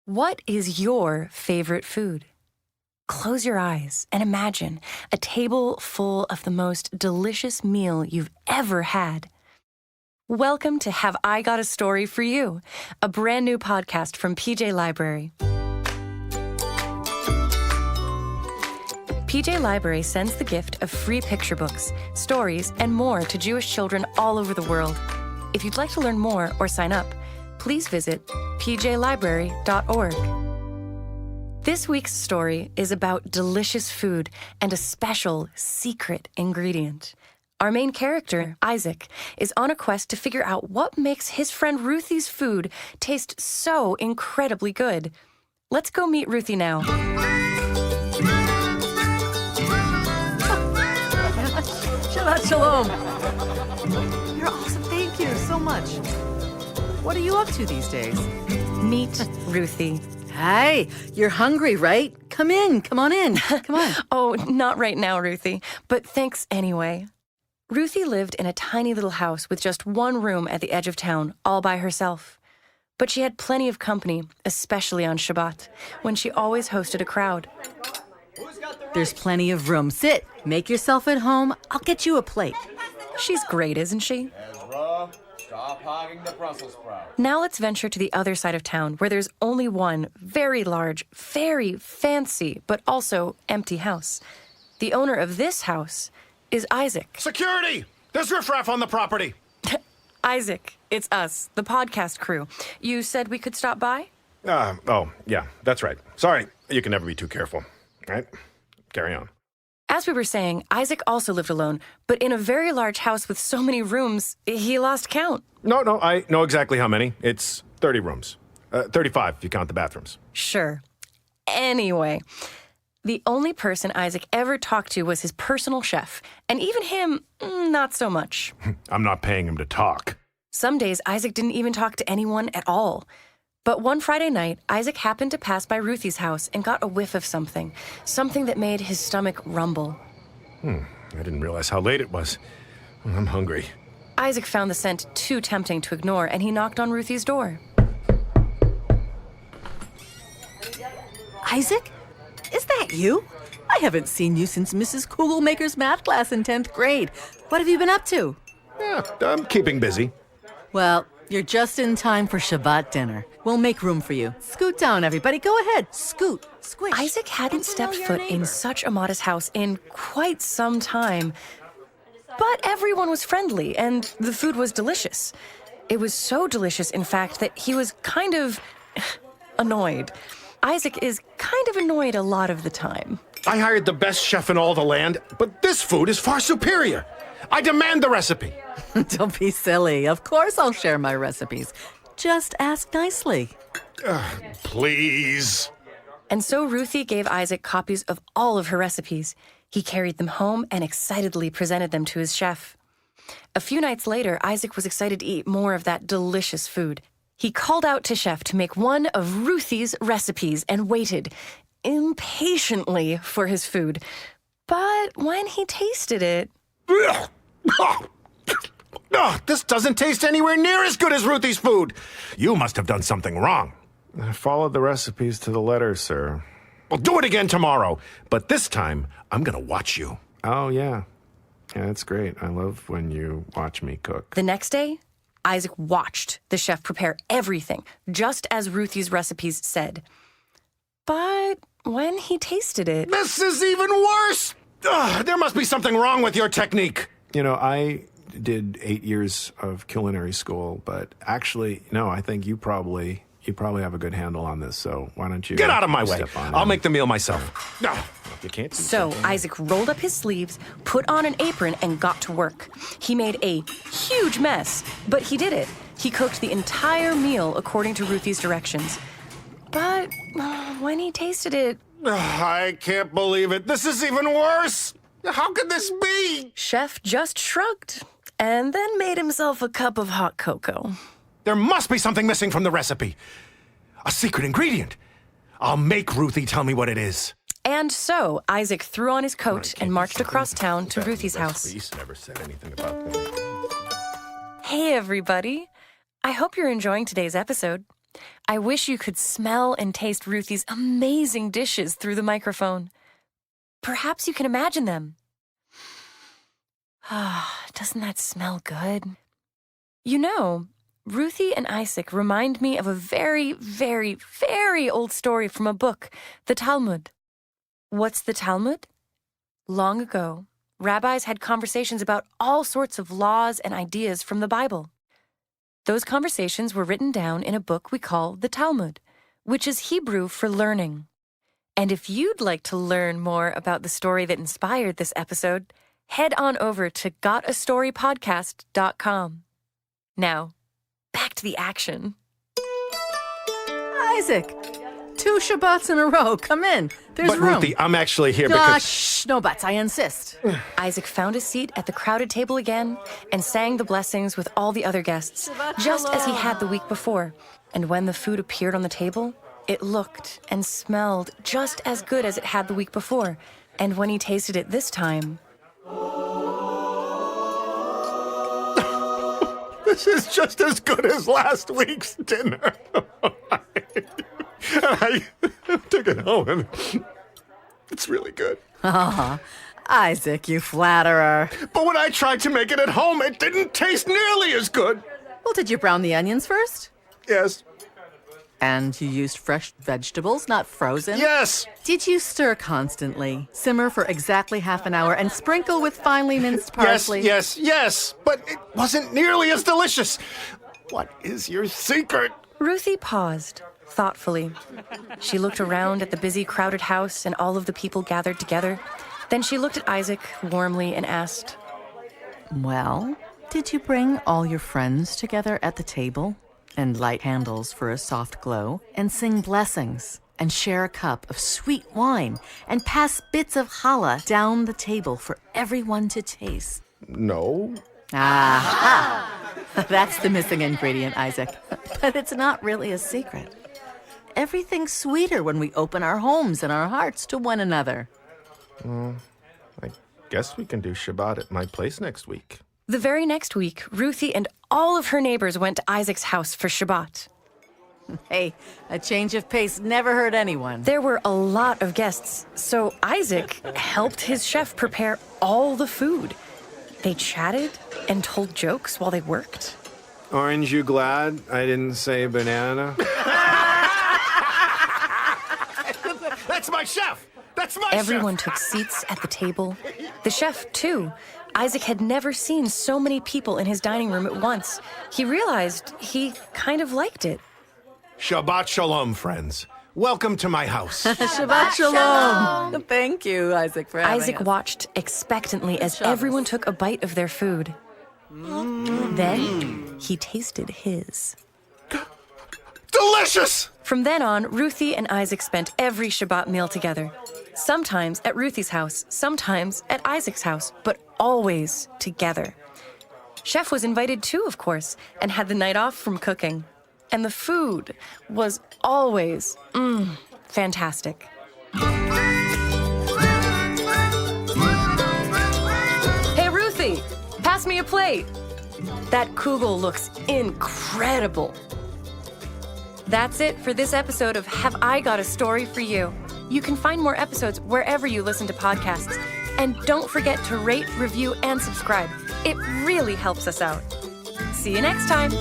What is your favorite food? Close your eyes and imagine a table full of the most delicious meal you've ever had. Welcome to Have I Got a Story for You, a brand new podcast from PJ Library. PJ Library sends the gift of free picture books, stories, and more to Jewish children all over the world. If you'd like to learn more or sign up, please visit pjlibrary.org. This week's story is about delicious food and a special secret ingredient. Our main character, Isaac, is on a quest to figure out what makes his friend Ruthie's food taste so incredibly good. Let's go meet Ruthie now. Shabbat shalom. You're awesome. Thank you so much. What are you up to these days? Meet Ruthie. Hey, you're hungry, right? Come on in. Come on. Oh, not right now, Ruthie, but thanks anyway. Ruthie lived in a tiny little house with just one room at the edge of town, all by herself. But she had plenty of company, especially on Shabbat, when she always hosted a crowd. There's plenty of room. Sit. Make yourself at home. I'll get you a plate. She's great, isn't she? Ezra, stop hogging the Brussels sprout. Now let's venture to the other side of town, where there's only one very large, very fancy, but also empty house. The owner of this house is Isaac. Security! There's riffraff on the property. Isaac, it's us, the podcast crew. You said we could stop by? Yeah, that's right. Sorry, you can never be too careful. Right? Carry on. As we were saying, Isaac also lived alone, but in a very large house with so many rooms, he lost count. No, I know exactly how many. It's 30 rooms. 35 if you count the bathrooms. Sure. Anyway, the only person Isaac ever talked to was his personal chef, and even him, not so much. I'm not paying him to talk. Some days, Isaac didn't even talk to anyone at all. But one Friday night, Isaac happened to pass by Ruthie's house and got a whiff of something that made his stomach rumble. I didn't realize how late it was. I'm hungry. Isaac found the scent too tempting to ignore, and he knocked on Ruthie's door. Isaac? Is that you? I haven't seen you since Mrs. Kugelmaker's math class in 10th grade. What have you been up to? Yeah, I'm keeping busy. Well, you're just in time for Shabbat dinner. We'll make room for you. Scoot down, everybody. Go ahead. Scoot. Squish. Isaac hadn't stepped foot in such a modest house in quite some time. But everyone was friendly, and the food was delicious. It was so delicious, in fact, that he was kind of annoyed. Isaac is kind of annoyed a lot of the time. I hired the best chef in all the land, but this food is far superior. I demand the recipe. Don't be silly. Of course I'll share my recipes. Just ask nicely. Please. And so Ruthie gave Isaac copies of all of her recipes. He carried them home and excitedly presented them to his chef. A few nights later, Isaac was excited to eat more of that delicious food. He called out to Chef to make one of Ruthie's recipes and waited impatiently for his food. But when he tasted it... This doesn't taste anywhere near as good as Ruthie's food. You must have done something wrong. I followed the recipes to the letter, sir. Well, do it again tomorrow. But this time, I'm going to watch you. Oh, yeah. Yeah, that's great. I love when you watch me cook. The next day, Isaac watched the chef prepare everything, just as Ruthie's recipes said. But when he tasted it... This is even worse! There must be something wrong with your technique. You know, I did 8 years of culinary school, but actually, no, I think you probably have a good handle on this, so why don't you... Get out of my way. step on I'll in. make the meal myself. No. You can't do So something. Isaac rolled up his sleeves, put on an apron, and got to work. He made a huge mess, but he did it. He cooked the entire meal according to Ruthie's directions. But when he tasted it... I can't believe it. This is even worse. How could this be? Chef just shrugged and then made himself a cup of hot cocoa. There must be something missing from the recipe. A secret ingredient. I'll make Ruthie tell me what it is. And so Isaac threw on his coat Can't and be marched something across town to that Ruthie's the house. police never said anything about that. Hey, everybody. I hope you're enjoying today's episode. I wish you could smell and taste Ruthie's amazing dishes through the microphone. Perhaps you can imagine them. Ah, doesn't that smell good? You know, Ruthie and Isaac remind me of a very, very, very old story from a book, the Talmud. What's the Talmud? Long ago, rabbis had conversations about all sorts of laws and ideas from the Bible. Those conversations were written down in a book we call the Talmud, which is Hebrew for learning. And if you'd like to learn more about the story that inspired this episode, head on over to gotastorypodcast.com. Now, back to the action. Isaac, 2 Shabbats in a row. Come in. There's But room. Ruthie, I'm actually here because... Shh, no buts. I insist. Isaac found a seat at the crowded table again and sang the blessings with all the other guests, just as he had the week before. And when the food appeared on the table, it looked and smelled just as good as it had the week before. And when he tasted it this time... This is just as good as last week's dinner. I took it home and it's really good. Isaac, you flatterer. But when I tried to make it at home, it didn't taste nearly as good. Well, did you brown the onions first? Yes. And you used fresh vegetables, not frozen? Yes. Did you stir constantly, simmer for exactly half an hour, and sprinkle with finely minced parsley? Yes. But it wasn't nearly as delicious. What is your secret? Ruthie paused, thoughtfully. She looked around at the busy, crowded house and all of the people gathered together. Then she looked at Isaac warmly and asked, Well, did you bring all your friends together at the table? And light candles for a soft glow, and sing blessings, and share a cup of sweet wine, and pass bits of challah down the table for everyone to taste? No. Aha! That's the missing ingredient, Isaac. But it's not really a secret. Everything's sweeter when we open our homes and our hearts to one another. I guess we can do Shabbat at my place next week. The very next week, Ruthie and all of her neighbors went to Isaac's house for Shabbat. Hey, a change of pace never hurt anyone. There were a lot of guests, so Isaac helped his chef prepare all the food. They chatted and told jokes while they worked. Aren't you glad I didn't say banana? That's my chef! That's my Everyone chef! took seats at the table. The chef, too. Isaac had never seen so many people in his dining room at once. He realized he kind of liked it. Shabbat shalom, friends. Welcome to my house. Shabbat shalom. Thank you, Isaac, for having Isaac us. watched expectantly as Shabbos. everyone took a bite of their food. Then he tasted his. Delicious! From then on, Ruthie and Isaac spent every Shabbat meal together. Sometimes at Ruthie's house, sometimes at Isaac's house, but always together. Chef was invited too, of course, and had the night off from cooking. And the food was always, fantastic. Hey, Ruthie, pass me a plate. That kugel looks incredible. That's it for this episode of Have I Got a Story for You? You can find more episodes wherever you listen to podcasts. And don't forget to rate, review, and subscribe. It really helps us out. See you next time.